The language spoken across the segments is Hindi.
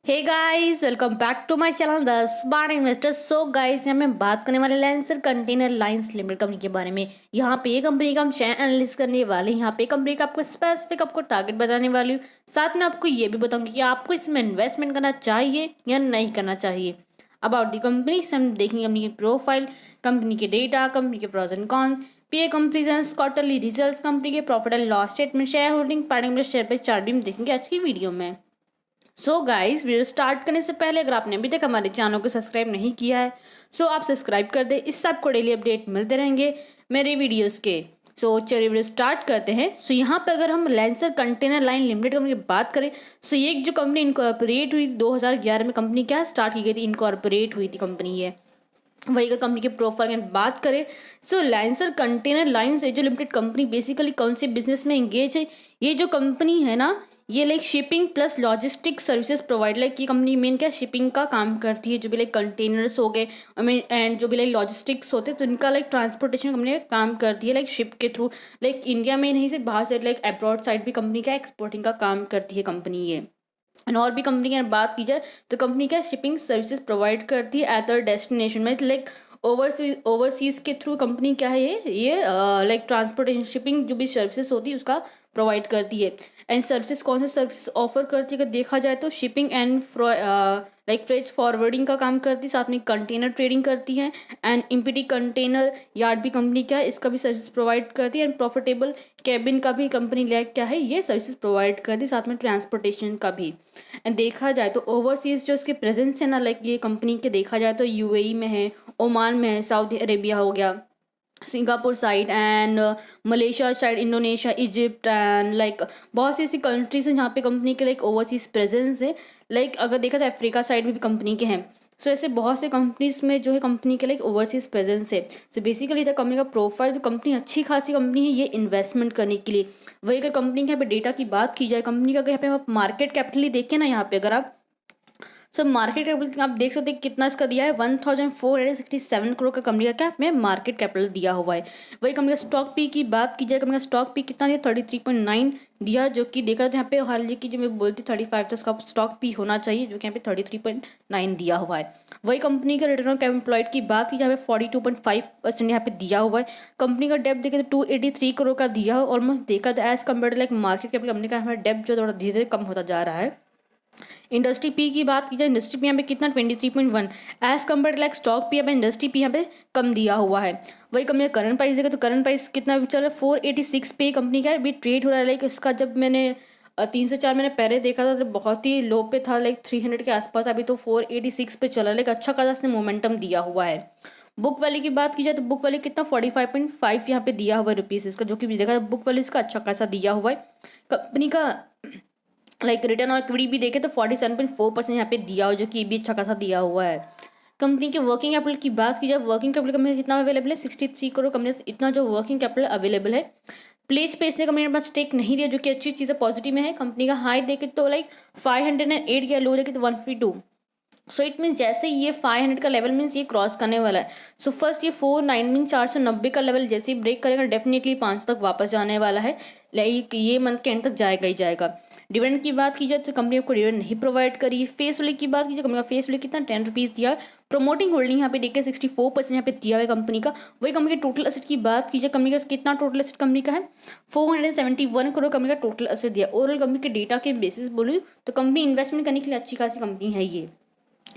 Hey guys, welcome back to my channel the smart investor. So guys, यहाँ मैं बात करने वाले Lancer container lines limited company के बारे में। यहाँ पे ये कंपनी का हम शेयर एनालिसिस करने वाले हैं। यहाँ पे कंपनी का आपको स्पेसिफिक आपको टारगेट बताने वाली हूँ। साथ में आपको ये भी बताऊंगी कि आपको इसमें इन्वेस्टमेंट करना चाहिए या नहीं करना चाहिए। अबाउट द कंपनी हम देखेंगे कंपनी की प्रोफाइल, कंपनी के डेटा, कंपनी के pros and cons, peer comparison, quarterly results, company के profit and loss statement, shareholding, particular share price chart भी हम देखेंगे आज की वीडियो में। सो गाइस, वीडियो स्टार्ट करने से पहले अगर आपने अभी तक हमारे चैनल को सब्सक्राइब नहीं किया है सो आप सब्सक्राइब कर दें। इससे आपको डेली अपडेट मिलते रहेंगे मेरे वीडियोस के। सो चलिए वीडियो स्टार्ट करते हैं। सो यहाँ पे अगर हम lancer container line limited company की बात करें सो ये जो कंपनी इनकॉर्पोरेट हुई 2011 में, कंपनी क्या स्टार्ट की गई थी, इनकॉर्पोरेट हुई थी कंपनी ये। वही अगर कंपनी के प्रोफाइल की बात करें सो लैंसर कंटेनर लाइंस जो लिमिटेड कंपनी बेसिकली कौन से बिजनेस में एंगेज है। ये जो कंपनी है ना, ये like shipping plus logistic services provide, like ये कंपनी मेन क्या शिपिंग का काम करती है। जो भी लाइक कंटेनर्स हो गए एंड जो भी लाइक लॉजिस्टिक्स होते हैं तो इनका लाइक ट्रांसपोर्टेशन कंपनी काम करती है लाइक शिप के थ्रू। लाइक इंडिया में नहीं सिर्फ बाहर साइड, लाइक अब्रॉड साइड भी कंपनी का एक्सपोर्टिंग का काम करती है कंपनी ये। एंड और भी कंपनी की बात की जाए तो कंपनी क्या शिपिंग सर्विसेज प्रोवाइड करती है एट अ डेस्टिनेशन में, लाइक ओवरसीज के थ्रू कंपनी क्या है ये लाइक ट्रांसपोर्टेशन शिपिंग जो भी सर्विसेज होती है उसका प्रोवाइड करती है। एंड सर्विसेज कौन से सर्विसेज ऑफर करती है अगर देखा जाए तो shipping and like freight forwarding का काम करती है, साथ में कंटेनर ट्रेडिंग करती है। एंड इम्पीटी कंटेनर यार्ड भी कंपनी क्या है इसका भी सर्विस प्रोवाइड करती है। एंड प्रॉफिटेबल कैबिन का भी कंपनी क्या है ये सर्विसेज प्रोवाइड करती है, साथ में ट्रांसपोर्टेशन का भी। एंड देखा जाए तो ओवरसीज जो इसके प्रेजेंस है ना, लाइक ये कंपनी के देखा जाए तो यूएई में है, ओमान में है, सऊदी अरेबिया हो गया, Singapore side and Malaysia side, Indonesia, Egypt and like बहुत सी ऐसी कंट्रीज हैं जहाँ पे कंपनी के लाइक ओवरसीज प्रेजेंस है। लाइक अगर देखा जाए अफ्रीका साइड में भी कंपनी के हैं। सो ऐसे बहुत से कंपनीज में जो है कंपनी के लाइक ओवरसीज प्रेजेंस है। सो बेसिकली द कंपनी का प्रोफाइल, जो कंपनी अच्छी खासी कंपनी है ये इन्वेस्टमेंट करने के लिए। वही अगर कंपनी के यहाँ पे डेटा की बात की जाए, कंपनी का अगर यहाँ पे आप मार्केट कैपिटल देखें ना, यहाँ पे अगर आप सो मार्केट कैपिटल आप देख सकते हैं कितना इसका दिया है, 1467 करोड़ का कंपनी का क्या में मार्केट कैपिटल दिया हुआ है। वही कंपनी का स्टॉक पी की बात की जाए, कंपनी का स्टॉक पी कितना दिया, 33.9 दिया, जो कि देखा तो यहाँ पे हाल ही की जो मैं बोलती 35 तो इसका स्टॉक पी होना चाहिए, जो कि यहाँ पे 33.9 दिया हुआ है। वही कंपनी का रिटर्न ऑन कैपिटल एम्प्लॉयड की बात की जाए 42.5% यहाँ पे दिया हुआ है। कंपनी का डेप देखे तो 283 करोड़ का दिया है, ऑलमोस्ट देखा तो as compare like market capital company का हमारा डेप जो थोड़ा धीरे धीरे कम होता जा रहा है। इंडस्ट्री पी की बात की जाए, इंडस्ट्री पी यहाँ पे कितना 23.1 as compare like stock P यहाँ पे इंडस्ट्री पी यहाँ पे कम दिया हुआ है। वही कंपनी का करंट प्राइस देखा तो करंट प्राइस कितना चल रहा है, 486 पे कंपनी का अभी ट्रेड हो रहा है। लाइक इसका जब मैंने 3 से 4 महीने पहले देखा था तो बहुत ही लो पे था, लाइक 300 के आसपास, अभी तो 486 पे चला है। लाइक अच्छा खासा इसने मोमेंटम दिया हुआ है। बुक वैल्यू की बात की जाए तो बुक वैल्यू कितना 45.5 यहाँ पे दिया हुआ है रुपीज़ इसका, जो कि देखा बुक वैल्यू इसका अच्छा खासा दिया हुआ है। कंपनी का लाइक रिटर्न और इक्विटी भी देखे तो 47.4% यहाँ पे दिया हुआ, जो कि भी अच्छा खासा दिया हुआ है। कंपनी के वर्किंग कैपिटल की बात की जाए, वर्किंग कैपिटल कंपनी कितना अवेलेबल है, 63 करोड़ कंपनी इतना जो वर्किंग कैपिटल अवेलेबल है। प्लेस पे इसने कंपनी ने अपना स्टेक नहीं दिया, जो कि अच्छी चीज़ है, पॉजिटिव में है। कंपनी का हाई देखे तो लाइक 508 या लो देखे तो 152। सो इट मीन्स जैसे ये 500 का लेवल मीन्स ये क्रॉस करने वाला है। सो फर्स्ट ये 49 मीन 490 का लेवल जैसे ही ब्रेक करेगा डेफिनेटली 5 तक वापस जाने वाला है। लाइक ये मंथ के एंड तक जाएगा ही जाएगा। डिविडेंड की बात की जाए तो कंपनी आपको डिविडेंड नहीं प्रोवाइड करी। फेस वैल्यू की बात की जाए, कंपनी का फेस वैल्यू कितना 10 रुपीज़ दिया। प्रमोटिंग होल्डिंग यहाँ पे देखिए 64% यहाँ पे दिया हुआ है कंपनी का। वही कंपनी के टोटल एसेट की बात की जाए, कंपनी का कितना टोटल एसेट कंपनी का है 471 करोड़ कंपनी का टोटल एसेट दिया। ओवरऑल कंपनी के डेटा के बेसिस बोलूँ तो कंपनी इन्वेस्टमेंट करने के लिए अच्छी खासी कंपनी है ये।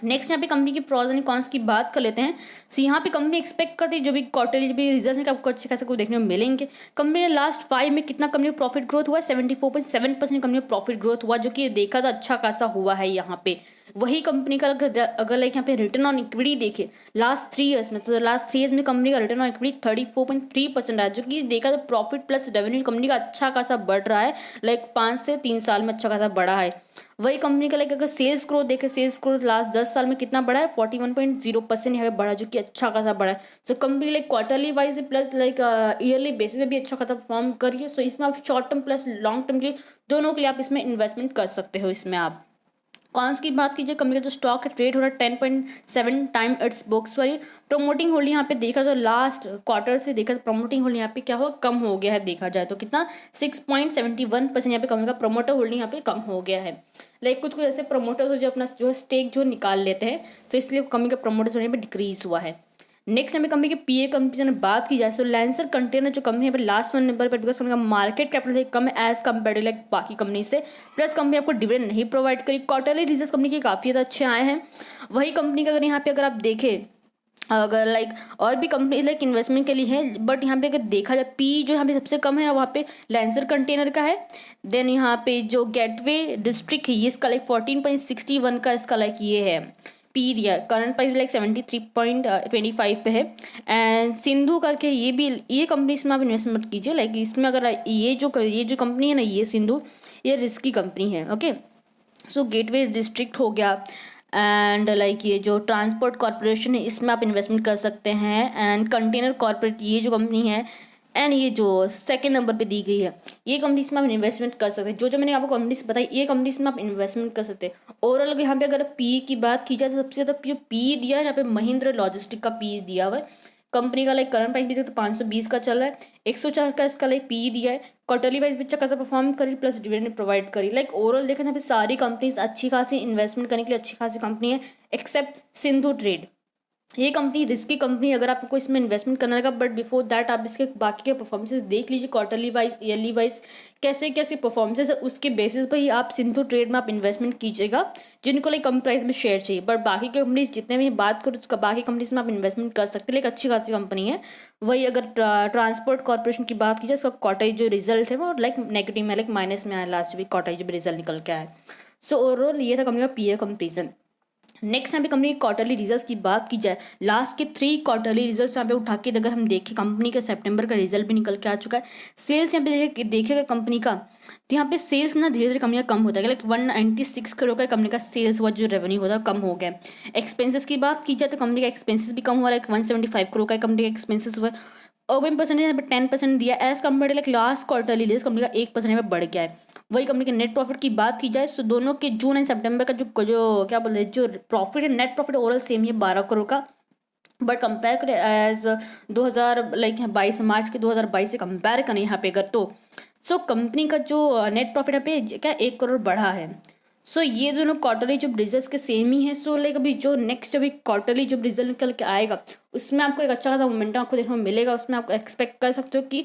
नेक्स्ट यहाँ पे कंपनी के प्रॉज एंड कॉन्स की बात कर लेते हैं। सो यहाँ पे कंपनी एक्सपेक्ट करती है जो भी क्वार्टरली जो भी रिजल्ट है कि आपको अच्छे खासे को देखने को मिलेंगे। कंपनी ने लास्ट 5 में कितना कंपनी का प्रॉफिट ग्रोथ हुआ है, 74.7% कंपनी का प्रॉफिट ग्रोथ हुआ, जो कि देखा था अच्छा खासा हुआ है यहाँ पे। वही कंपनी का अगर लाइक यहाँ पे रिटर्न ऑन इक्विटी देखे लास्ट 3 ईयर्स में, तो लास्ट 3 ईयर्स में कंपनी का रिटर्न ऑन इक्विटी 34.3% है, जो कि देखा तो प्रॉफिट प्लस रेवेन्यू कंपनी का अच्छा खासा बढ़ रहा है। लाइक 5 से 3 साल में अच्छा खासा बढ़ा है। वही कंपनी का लाइक अगर सेल्स ग्रोथ देखे, सेल्स ग्रोथ लास्ट 10 साल में कितना बढ़ा है 41.0% यहाँ पे बढ़ा, जो कि अच्छा खासा बढ़ा है। So company like quarterly wise plus like yearly basis में भी अच्छा खासा परफॉर्म करिए। सो इसमें आप short term plus long term के लिए दोनों के लिए आप इसमें इन्वेस्टमेंट कर सकते हो। इसमें आप कॉन्स की बात कीजिए, कंपनी का जो स्टॉक है ट्रेड हो रहा है 10.7 time it's books value. Promoting hold यहाँ पे देखा तो लास्ट क्वार्टर से देखा तो प्रमोटिंग होल्ड यहाँ पे क्या हो, कम हो गया है। देखा जाए तो कितना 6.71% यहाँ पे कंपनी का प्रमोटर होल्डिंग यहाँ पे कम हो गया है। लाइक कुछ कुछ ऐसे प्रमोटर्स जो अपना जो स्टेक जो निकाल लेते हैं, तो इसलिए कंपनी का प्रमोटर्स यहाँ पे डिक्रीज हुआ है। नेक्स्ट हमें कंपनी के पीए कंपनी से बात की जाए तो लैंसर कंटेनर जो कंपनी है लास्ट वन नंबर पर, बिकॉज कंपनी का मार्केट कैपिटल कम है एज कम्पेयर लाइक बाकी कंपनी से। प्लस कंपनी आपको डिविडेंड नहीं प्रोवाइड करी। क्वार्टरली रिजल्ट्स कंपनी के काफ़ी ज़्यादा अच्छे आए हैं। वही कंपनी का अगर यहाँ पे अगर आप देखें, अगर लाइक और भी कंपनी लाइक इन्वेस्टमेंट के लिए है, बट यहाँ पे अगर देखा जाए पी जो यहाँ पे सबसे कम है ना, वहाँ पे लैंसर कंटेनर का है। देन यहाँ पे जो गेटवे डिस्ट्रिक्ट है ये इसका लाइक 14.61 का इसका लाइक ये है पी दिया। करंट प्राइस लाइक 73.25 पे है। एंड सिंधु करके ये भी, ये कंपनी इसमें आप इन्वेस्टमेंट कीजिए। लाइक इसमें अगर ये जो कंपनी है ना, ये सिंधु, ये रिस्की कंपनी है। ओके, सो गेटवे डिस्ट्रिक्ट हो गया। एंड लाइक ये जो ट्रांसपोर्ट कॉरपोरेशन है इसमें आप इन्वेस्टमेंट कर सकते हैं। एंड कंटेनर कॉरपोरेट ये जो कंपनी है, एंड ये जो सेकंड नंबर पे दी गई है ये कंपनीज में आप इन्वेस्टमेंट कर सकते हैं। जो मैंने आपको कंपनीज बताई ये कंपनीज में आप इन्वेस्टमेंट कर सकते हैं। ओवरऑल यहाँ पे अगर पी की बात की जाए तो सबसे ज़्यादा जो पी दिया है यहाँ पे महिंद्रा लॉजिस्टिक का पी दिया हुआ है। कंपनी का लाइक करंट प्राइस भी तो 520 का चल रहा है। 104 का इसका लाइक पी दिया है। क्वार्टरली वाइज भी अच्छा खासा परफॉर्म करी, प्लस डिविडेंड प्रोवाइड करी। लाइक ओवरऑल देखा यहाँ पे सारी कंपनीज अच्छी खासी इन्वेस्टमेंट करने के लिए अच्छी खासी कंपनी है, एक्सेप्ट सिंधु ट्रेड। ये कंपनी रिस्की कंपनी, अगर आपको इसमें इन्वेस्टमेंट करना रहेगा, बट बिफोर दैट आप इसके बाकी के परफॉर्मेंसेस देख लीजिए, क्वार्टरली वाइज ईयरली वाइज कैसे कैसे परफॉर्मेंसेस है, उसके बेसिस पर ही आप सिंधु ट्रेड में आप इन्वेस्टमेंट कीजिएगा जिनको लाइक कम प्राइस में शेयर चाहिए। बट बाकी के कंपनीज जितने भी बात करूँ उसका बाकी कंपनीज में आप इन्वेस्टमेंट कर सकते हैं, लाइक अच्छी खासी कंपनी है। वही अगर ट्रांसपोर्ट कॉर्पोरेशन की बात की जाए, उसका क्वार्टरली जो रिजल्ट है वो लाइक नेगेटिव में, लाइक माइनस में आया लास्ट वीक क्वार्टरली जब रिजल्ट निकल के आया। सो ओवरऑल ये था कंपनी का पीए कंपेरिजन। नेक्स्ट यहाँ पे कंपनी के क्वार्टरली रिजल्ट्स की बात की जाए, लास्ट के 3 क्वार्टरली रिजल्ट्स यहाँ पे उठा के अगर हम देखें, कंपनी का सितंबर का रिजल्ट भी निकल के आ चुका है। सेल्स यहाँ पे देखे अगर कंपनी का, तो यहाँ पे सेल्स ना धीरे धीरे कंपनी का कम होता है। लाइक 196 करोड़ का कंपनी का सेल्स हुआ, जो रेवेन्यू होता है कम हो गया। एक्सपेंसेस की बात की जाए तो कंपनी का एक्सपेंसेस भी कम हुआ है, 175 करोड़ का कंपनी का एक्सपेंसेस हुआ है। अर्बन परसेंटेज यहाँ पे 10% दिया as compare like last quarterly result company का 1% यहाँ पे बढ़ गया है। वही कंपनी के नेट प्रॉफिट की बात की जाए तो दोनों के जून एंड सितंबर का जो क्या बोलते हैं जो प्रॉफिट है, नेट प्रॉफिट ओवरऑल सेम ही है 12 करोड़ का। बट कंपेयर करें एज 2022 मार्च के 2022 से कंपेयर करें यहाँ पे अगर तो सो कंपनी का जो नेट प्रॉफिट यहाँ पे क्या 1 करोड़ बढ़ा है। सो ये दोनों क्वार्टरली जब रिजल्ट के सेम ही है। सो लाइक अभी जो नेक्स्ट अभी क्वार्टरली जब रिजल्ट निकल के आएगा उसमें आपको एक अच्छा खासा मोमेंटम आपको देखने को मिलेगा। उसमें आप एक्सपेक्ट कर सकते हो कि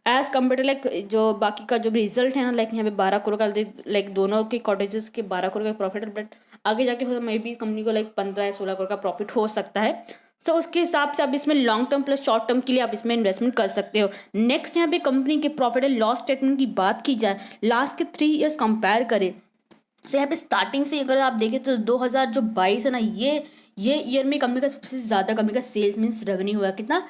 एज कम्पेयर लाइक जो बाकी का जो रिजल्ट है ना, लाइक यहाँ पे 12 करोड़ का लाइक दोनों के कॉटेजेस के 12 करोड़ का प्रॉफिट है। बट आगे जाके हो मे बी कंपनी को लाइक 15 या 16 करोड़ का प्रॉफिट हो सकता है। तो उसके हिसाब से आप इसमें long term plus short term के लिए आप इसमें इन्वेस्टमेंट कर सकते हो। नेक्स्ट यहाँ पे कंपनी के प्रॉफिट एंड लॉस स्टेटमेंट की बात की जाए, लास्ट के 3 ईयर्स कंपेयर करें तो यहाँ पे स्टार्टिंग से अगर आप देखें तो 2022 है ना, ये ईयर में कंपनी का सबसे ज़्यादा कंपनी का सेल्स मीन्स रेवेन्यू हुआ कितना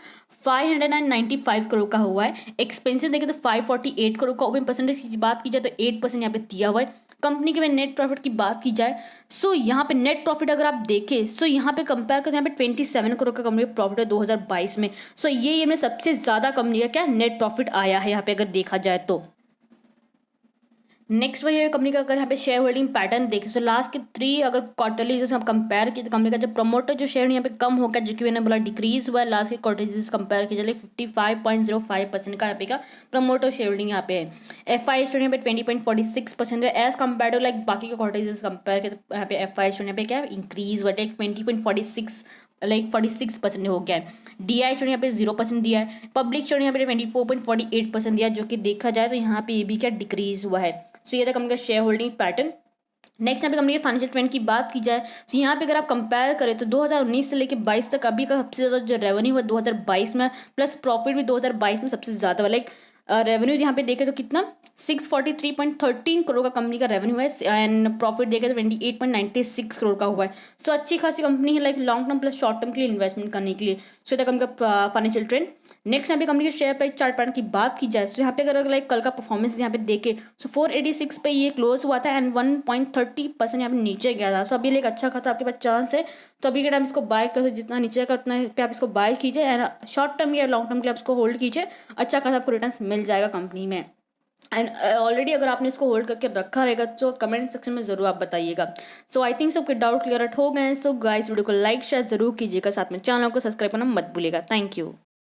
595 करोड़ का हुआ है। एक्सपेंसेस देखें तो 548 करोड़ का। ओपन परसेंटेज की बात की जाए तो 8% यहाँ पे दिया हुआ है। कंपनी के नेट प्रॉफिट की बात की जाए सो यहाँ पे नेट प्रॉफिट अगर आप देखें सो यहाँ पे कंपेयर करें, यहाँ पे 27 करोड़ का कंपनी का प्रॉफिट है 2022 में। सो ये ईयर में सबसे ज़्यादा कंपनी का क्या नेट प्रॉफिट आया है यहाँ पे अगर देखा जाए तो। नेक्स्ट वही है कंपनी का अगर यहाँ पे शेयर होल्डिंग पैटर्न देखें तो लास्ट के 3 अगर क्वार्टरली जैसे हम कंपेयर किए तो कंपनी का जो प्रमोटर जो शेयर यहाँ पे कम हो गया, जो कि मैंने बोला डिक्रीज हुआ है लास्ट के क्वार्टरली से कंपेयर किया जाए 55.05% का यहाँ पे का प्रमोटर शेयर होल्डिंग यहाँ पे है। एफ आई स्टोर यहाँ पे 20.46% है एज कम्पेयर टू लाइक बाकी के क्वार्टरली से कंपेयर किया तो यहाँ पे एफ आई स्टोर यहाँ पे क्या इंक्रीज हुआ है 20.46 लाइक 46% हो गया है। डी आई स्टोर यहाँ पे 0% दिया है। पब्लिक स्टोर यहाँ पे 24.48% दिया, जो कि देखा जाए तो यहाँ पे ये भी क्या डिक्रीज हुआ है। सो ये था कंपनी का शेयर होल्डिंग पैटर्न। नेक्स्ट यहाँ पे कंपनी के फाइनेंशियल ट्रेंड की बात की जाए तो यहाँ पे अगर आप कंपेयर करें तो 2019 से लेकर 22 तक अभी का सबसे ज़्यादा जो रेवेन्यू हुआ 2022 में, प्लस प्रॉफिट भी 2022 में सबसे ज़्यादा हुआ। लाइक रेवेन्यू यहाँ पे देखें तो कितना 643.13 करोड़ का कंपनी का रेवेन्यू है एंड प्रॉफिट देखें तो 28.96 करोड़ का हुआ है। सो अच्छी खासी कंपनी है like long term plus short term के लिए इन्वेस्टमेंट करने के लिए। सो ये था कंपनी का फाइनेंशियल ट्रेंड। नेक्स्ट यहाँ पे कंपनी के शेयर प्राइस चार्ट पैटर्न की बात की जाए तो यहाँ पे अगर लाइक कल का परफॉर्मेंस यहाँ पे देखे तो 486 पे ये क्लोज हुआ था एंड 1.30% यहाँ पे नीचे गया था। सो अभी लाइक अच्छा खासा आपके पास चांस है, तो अभी के टाइम इसको बाय कर, जितना नीचे का उतना पे आप इसको बाय कीजिए एंड शॉर्ट टर्म या लॉन्ग टर्म के लिए आप इसको होल्ड कीजिए। अच्छा खासा आपको रिटर्न मिल जाएगा कंपनी में। एंड ऑलरेडी अगर आपने इसको होल्ड करके रखा रहेगा तो कमेंट सेक्शन में जरूर आप बताइएगा। सो आई थिंक सबके डाउट क्लियर हो गए हैं। सो गाइस वीडियो को लाइक शेयर जरूर कीजिएगा, साथ में चैनल को सब्सक्राइब करना मत भूलिएगा। Thank you.